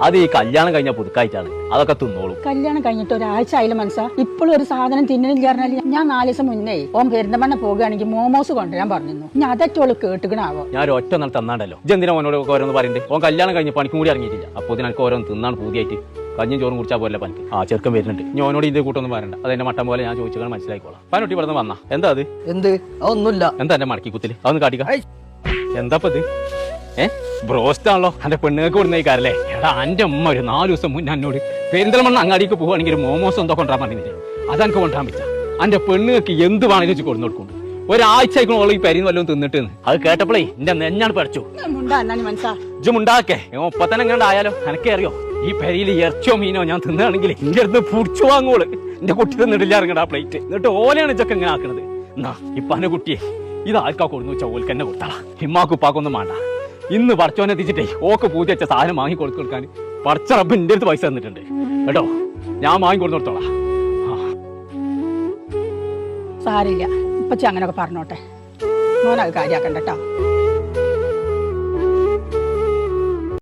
അത് ഈ കല്യാണം കഴിഞ്ഞ പുതുക്കായിട്ടാണ്. അതൊക്കെ തിന്നോളൂ. കല്യാണം കഴിഞ്ഞിട്ട് ഒരാഴ്ച ആയാലും മനസ്സാ ഇപ്പോഴും ഒരു സാധനം തിന്നണില്ല പറഞ്ഞാൽ ഞാൻ 4 ദിവസം മുന്നേ ഓൻ പെരുന്തമണ്ണ പോകുകയാണെങ്കിൽ മോമോസ് കൊണ്ടുവരാൻ പറഞ്ഞിരുന്നു. ഞാൻ അതൊക്കെ കേട്ടുകണാവോ. ഞാൻ ഒറ്റ നാൾ തന്നാണ്ടല്ലോ. ഇതെന്തിനാ ഓനോട് ഓരോന്ന് പറയുന്നുണ്ട്? ഓൻ കല്യാണം കഴിഞ്ഞ് പണിക്കും കൂടി ഇറങ്ങിയിട്ടില്ല. അപ്പോൾ ഇതിനൊക്കെ ഓരോന്ന് തിന്നാണ് പൂതിയായിട്ട് കഞ്ഞും ചോറും കുടിച്ചാൽ പോലെ പനിക്ക്. ചെറുക്കം വരുന്നുണ്ട്. ഞാനോട് ഇതിന്റെ കൂട്ടൊന്നും പറയണ്ട. അതെന്റെ മട്ടം പോലെ ഞാൻ ചോദിച്ചാൽ മനസ്സിലായിക്കോളാം. പനൊട്ടി ഇവിടെ വന്നാ എന്താ അത്? എന്ത്? അതൊന്നുമില്ല. എന്താ എന്റെ മടക്കി കുത്തില്? അതൊന്ന് കാട്ടിക്ക. എന്താപ്പ ഇത്? ബ്രോസ്റ്റ് ആണല്ലോ. എന്റെ പെണ്ണുങ്ങൾക്ക് കൊടുന്നേക്കാരല്ലേ? എടാ എന്റെ അമ്മ ഒരു 4 ദിവസം മുന്നേ എന്നോട് പെരിന്തൽമണ്ണ അങ്ങാടിക്ക് പോവുകയാണെങ്കിൽ മോമോസ് എന്തോ കൊണ്ടുവരാൻ പറഞ്ഞില്ലേ? അതെനിക്ക് കൊണ്ടുവരാൻ പറ്റാ. എന്റെ പെണ്ണുങ്ങൾക്ക് എന്ത് വേണമെങ്കിലും വെച്ച് കൊടുന്നു കൊടുക്കും. ഒരാഴ്ചയായിക്കോളും ഈ പരിന്ന് വല്ലതും തിന്നിട്ട്. അത് കേട്ടപ്പോഴേ എന്റെ നെഞ്ഞാണ് പഠിച്ചു. ഇജുമുണ്ടാക്കേ ഒപ്പ തന്നെ എങ്ങാണ്ടായാലോ? എനക്കേ അറിയോ ഈ പെരിയിൽ ഇറച്ചിയോ മീനോ ഞാൻ തിന്നാണെങ്കിൽ എന്റെ അടുത്ത് പുടിച്ചു വാങ്ങോള്. എന്റെ കുട്ടി തിന്നിട്ടില്ല ഇറങ്ങണ ആ പ്ലേറ്റ്. എന്നിട്ട് ഓലെയാണ് ഇതൊക്കെ എങ്ങനെ ആക്കണത്? എന്നാ ഇപ്പൊ എന്റെ കുട്ടിയെ ഇത് ആർക്കാ കൊടുന്നു വെച്ചാൽ ഓൽക്ക് എന്നെ കൊടുത്താളാ. ഹിമ്മാക്ക് ഉപ്പാക്കൊന്നും വേണ്ട. ഇന്ന് പടച്ചോനെ എത്തിച്ചിട്ടേ ഓക്ക് പൂജ വെച്ച സാധനം വാങ്ങി കൊടുക്കാൻ പടച്ച റബ്ബ് എന്റെ അടുത്ത് പൈസ തന്നിട്ടുണ്ട് കേട്ടോ. ഞാൻ വാങ്ങി കൊടുത്തോളാം. സാരില്ല, ഇപ്പൊ അങ്ങനൊക്കെ പറഞ്ഞോട്ടെ. മോനത് കാര്യാക്കണ്ട കേട്ടോ.